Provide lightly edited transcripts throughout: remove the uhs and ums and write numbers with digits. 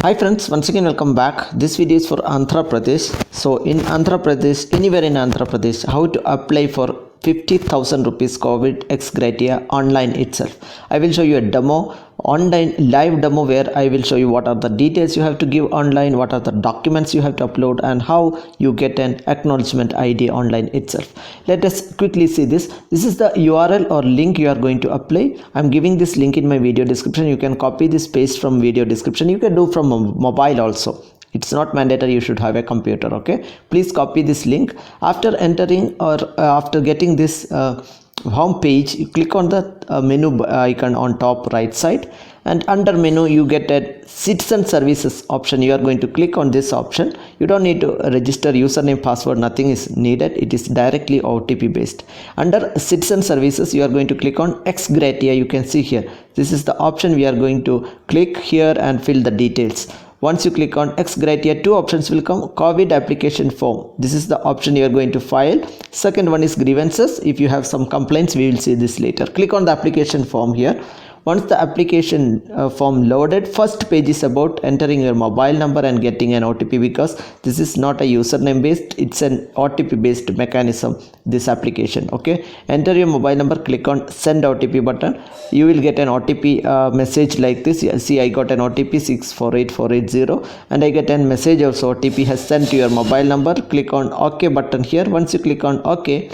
Hi friends, once again welcome back. This video is for Andhra Pradesh. So in Andhra Pradesh, anywhere in Andhra Pradesh, how to apply for 50,000 rupees COVID ex-gratia online itself. I will show you a demo, online live demo, where I will show you what are the details you have to give online, what are the documents you have to upload, and how you get an acknowledgement ID online itself. Let us quickly see this. This is the URL or link you are going to apply. I'm giving this link in my video description. You can copy this paste from video description. You can do from a mobile also. It's not mandatory you should have a computer. Okay, please copy this link. After entering or after getting this home page, you click on the menu icon on top right side, and under menu you get a citizen services option. You are going to click on this option. You don't need to register username, password, nothing is needed. It is directly OTP based. Under citizen services, you are going to click on ex-gratia. You can see here, this is the option. We are going to click here and fill the details. Once you click on ex-gratia, two options will come. COVID application form, this is the option you are going to file. Second one is grievances. If you have some complaints, we will see this later. Click on the application form here. Once the application form loaded, first page is about entering your mobile number and getting an OTP, because this is not a username based, it's an OTP based mechanism, this application. Okay, enter your mobile number, click on send OTP button. You will get an OTP message like this. See, I got an OTP 648480, and I get a message also, OTP has sent to your mobile number. Click on OK button here. Once you click on OK,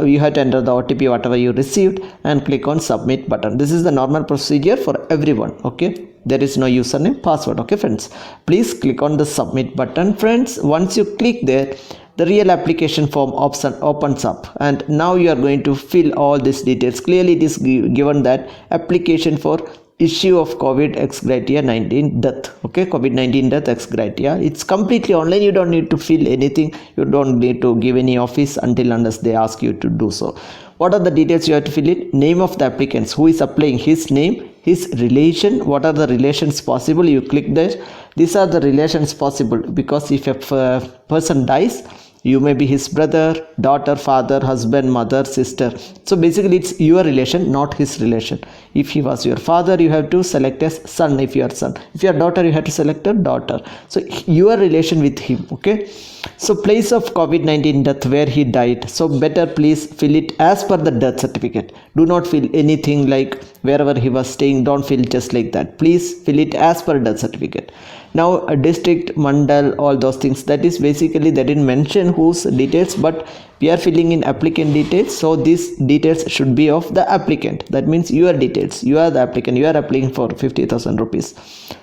you have to enter the OTP whatever you received, and click on submit button. This is the normal procedure for everyone. Okay, there is no username, password. Okay friends, please click on the submit button. Friends, once you click there, the real application form option opens up, and now you are going to fill all these details. Clearly it is given that application for issue of COVID ex-gratia 19 death. Okay, COVID-19 death ex-gratia. It's completely online. You don't need to fill anything. You don't need to give any office until unless they ask you to do so. What are the details you have to fill in? Name of the applicants, who is applying, his name, his relation, what are the relations possible. You click there. These are the relations possible, because if a person dies, you may be his brother, daughter, father, husband, mother, sister. So basically it's your relation, not his relation. If he was your father, you have to select as son if you are son. If you are daughter, you have to select a daughter. So your relation with him. Okay, so place of COVID-19 death, where he died. So better please fill it as per the death certificate. Do not fill anything like wherever he was staying. Don't fill just like that. Please fill it as per death certificate. Now a district, mandal, all those things, that is basically, they didn't mention whose details, but we are filling in applicant details. So these details should be of the applicant. That means your details. You are the applicant. You are applying for 50,000 rupees.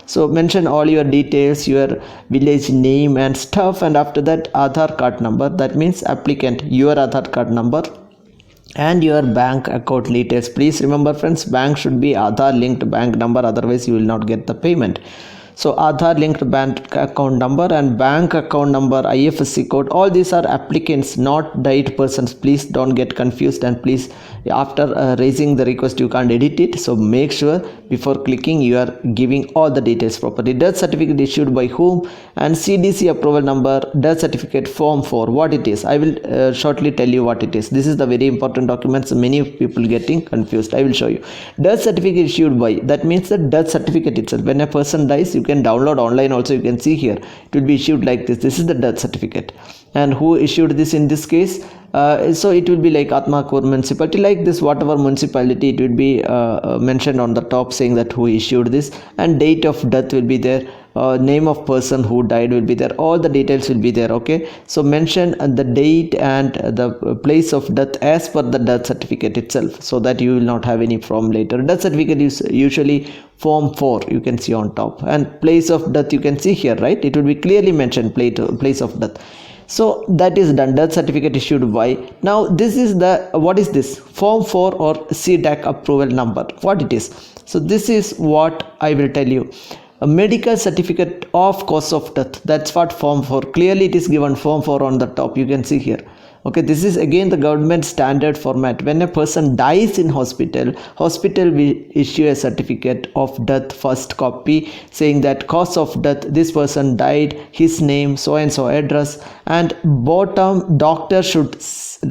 So mention all your details, your village name and stuff, and after that Aadhar card number. That means applicant, your Aadhar card number, and your bank account details. Please remember friends, bank should be Aadhar linked bank number, otherwise you will not get the payment. So Aadhar linked bank account number and bank account number, IFSC code, all these are applicants, not died persons. Please don't get confused, and please, after raising the request, you can't edit it. So make sure before clicking you are giving all the details properly. Death certificate issued by whom, and CDC approval number, death certificate form 4, what it is. I will shortly tell you what it is. This is the very important documents. Many people getting confused. I will show you. Death certificate issued by, that means the death certificate itself. When a person dies, you can download online also. You can see here, it will be issued like this. This is the death certificate, and who issued this in this case? So it will be like Atmakur municipality, like this, whatever municipality, it will be mentioned on the top saying that who issued this, and date of death will be there. Name of person who died will be there. All the details will be there. Okay, so mention the date and the place of death as per the death certificate itself, so that you will not have any problem later. Death certificate is usually form 4, you can see on top, and place of death you can see here, right? It will be clearly mentioned, place of death. So that is done. Death certificate issued by. Now this is the, what is this? Form 4 or CDAC approval number, what it is. So this is what I will tell you. A medical certificate of cause of death, that's what form 4. Clearly it is given form 4 on the top, you can see here. Okay, this is again the government standard format. When a person dies in hospital will issue a certificate of death, first copy, saying that cause of death, this person died, his name, so and so address, and bottom doctor should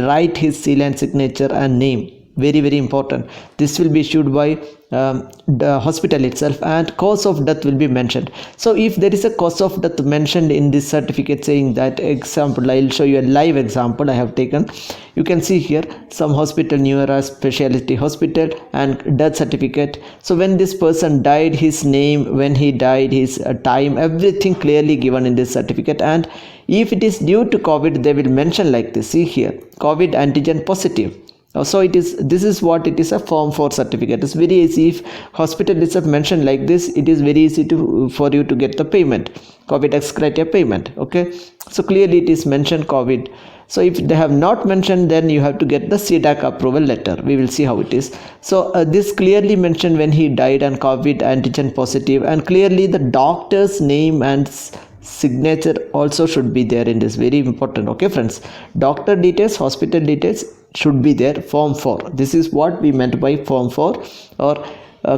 write his seal and signature and name. Very important. This will be issued by the hospital itself, and cause of death will be mentioned. So if there is a cause of death mentioned in this certificate, saying that, example, I'll show you a live example I have taken. You can see here some hospital, neuro specialty hospital, and death certificate. So when this person died, his name, when he died, his time, everything clearly given in this certificate. And if it is due to COVID, they will mention like this. See here, COVID antigen positive. So it is, this is what it is, a form 4 certificate. It's very easy. If hospital itself mentioned like this, it is very easy to for you to get the payment, COVID ex-gratia payment. Okay, so clearly it is mentioned COVID. So if they have not mentioned, then you have to get the CDAC approval letter. We will see how it is. So this clearly mentioned when he died and COVID antigen positive, and clearly the doctor's name and signature also should be there in this. Very important. Okay friends, doctor details, hospital details should be there. Form 4, this is what we meant by form 4, or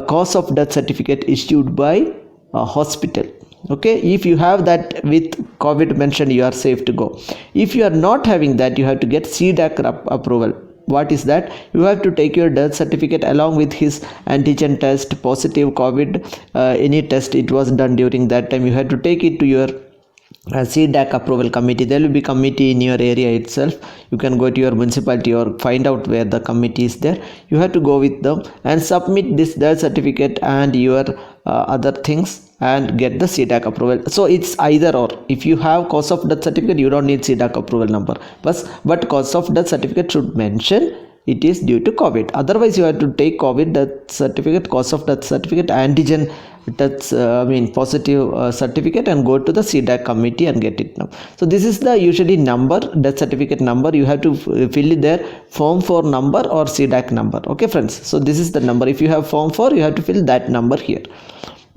cause of death certificate issued by a hospital. Okay, if you have that with COVID mentioned, you are safe to go. If you are not having that, you have to get CDAC approval. What is that? You have to take your death certificate along with his antigen test, positive COVID, any test it was done during that time. You have to take it to your CDAC approval committee. There will be committee in your area itself. You can go to your municipality or find out where the committee is there. You have to go with them and submit this death certificate and your other things and get the CDAC approval. So it's either or. If you have cause of death certificate, you don't need CDAC approval number. But cause of death certificate should mention it is due to COVID. Otherwise, you have to take COVID death certificate, cause of death certificate, antigen that's positive certificate, and go to the CDAC committee and get it now. So this is the usually number, death certificate number. You have to fill it there, form 4 number or CDAC number. Okay friends, so this is the number. If you have form 4, you have to fill that number here.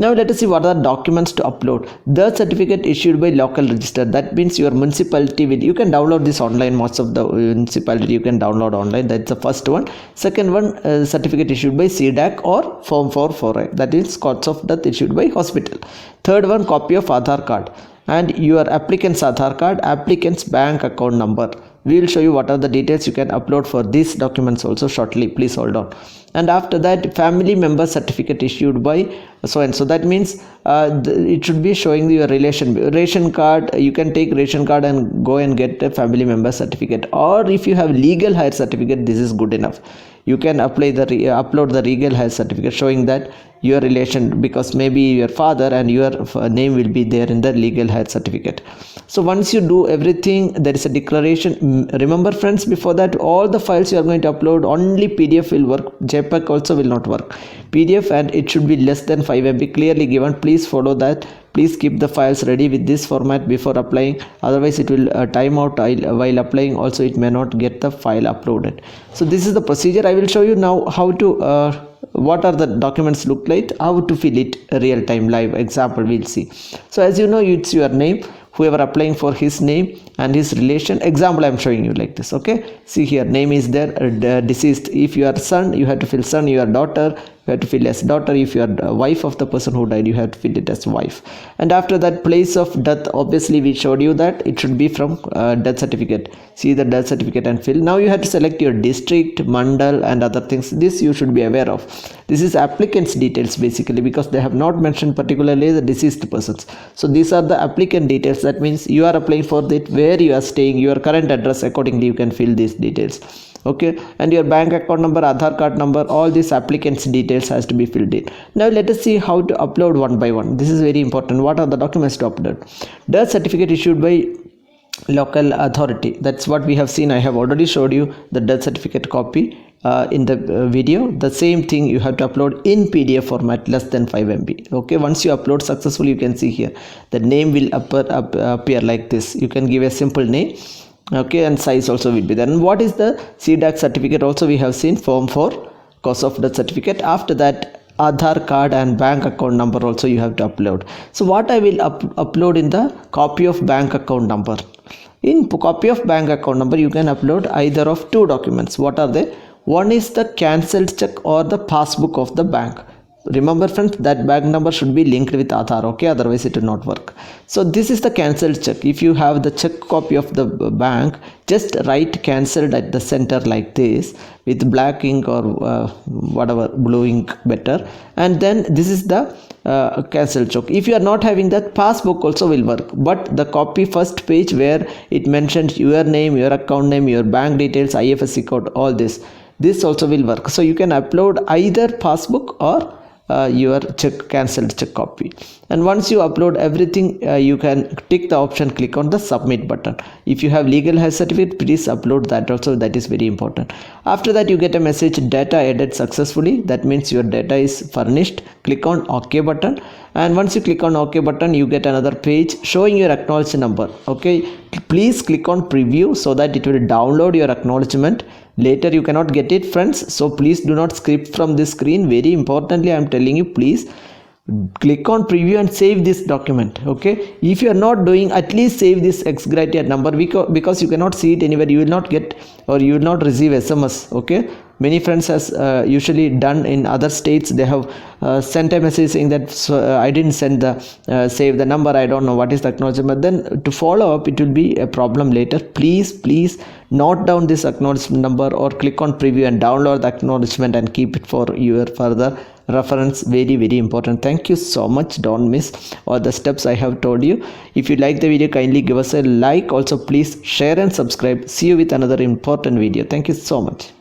Now let us see what are the documents to upload. The certificate issued by local register. That means your municipality will, you can download this online. Most of the municipality you can download online. That's the first one. Second one, certificate issued by CDAC or form 4 that is cause of death issued by hospital. Third one, copy of Aadhar card and your applicant's Aadhar card, applicant's bank account number. We will show you what are the details you can upload for these documents also shortly. Please hold on. And after that, family member certificate issued by so and so. That means it should be showing your ration card. You can take ration card and go and get a family member certificate. Or if you have legal hire certificate, this is good enough. You can upload the legal hire certificate showing that your relation, because maybe your father and your name will be there in the legal hire certificate. So once you do everything, there is a declaration. Remember friends, before that, all the files you are going to upload, only PDF will work. JPEG also will not work. PDF, and it should be less than 5 MB, clearly given. Please follow that. Please keep the files ready with this format before applying. Otherwise it will time out while applying. Also it may not get the file uploaded. So this is the procedure. I will show you now how to what are the documents look like, how to fill it real time live example we'll see. So as you know, it's your name, whoever applying for his name and his relation. Example I'm showing you like this. Okay, see here, name is there, deceased. If you are son, you have to fill son. You are daughter, you have to fill as daughter. If you are wife of the person who died, you have to fill it as wife. And after that, place of death, obviously we showed you that it should be from death certificate. See the death certificate and fill. Now you have to select your district, mandal and other things. This you should be aware of. This is applicant's details basically, because they have not mentioned particularly the deceased persons. So these are the applicant details. That means you are applying for it, where you are staying, your current address. Accordingly you can fill these details. Okay, and your bank account number, Aadhar card number, all these applicants details has to be filled in. Now let us see how to upload one by one. This is very important. What are the documents to upload? Death certificate issued by local authority. That's what we have seen. I have already showed you the death certificate copy in the video. The same thing you have to upload in PDF format, less than 5 MB. Okay, once you upload successfully, you can see here the name will appear like this. You can give a simple name. Okay, and size also will be there. And what is the CDAC certificate? Also we have seen form 4 cause of death certificate. After that, Aadhar card and bank account number also you have to upload. So what I will upload in the copy of bank account number. In copy of bank account number, you can upload either of 2 documents. What are they? One is the cancelled check or the passbook of the bank. remember friends, that bank number should be linked with Aadhar, okay, otherwise it will not work. So this is the cancelled check. If you have the check copy of the bank, just write cancelled at the center like this with black ink or whatever, blue ink better, and then this is the cancelled check. If you are not having that, passbook also will work, but the copy first page where it mentions your name, your account name, your bank details, IFSC code, all this also will work. So you can upload either passbook or your cancelled check copy, and once you upload everything, you can tick the option, click on the submit button. If you have legal health certificate, please upload that also, that is very important. After that, you get a message, data added successfully. That means your data is furnished. Click on OK button, and once you click on OK button, you get another page showing your acknowledged number. Okay, please click on preview so that it will download your acknowledgement. Later you cannot get it, friends, so please do not skip from this screen. Very importantly, I am telling you, please click on preview and save this document. Okay, if you are not doing, at least save this ex-gratia number, because you cannot see it anywhere. You will not get, or you will not receive SMS. Okay, many friends has usually done in other states. They have sent a message saying that I didn't send the save the number, I don't know what is the acknowledgement. Then to follow up, it will be a problem later. Please note down this acknowledgement number, or click on preview and download the acknowledgement and keep it for your further reference. Very important. Thank you so much. Don't miss all the steps I have told you. If you like the video, kindly give us a like. Also please share and subscribe. See you with another important video. Thank you so much.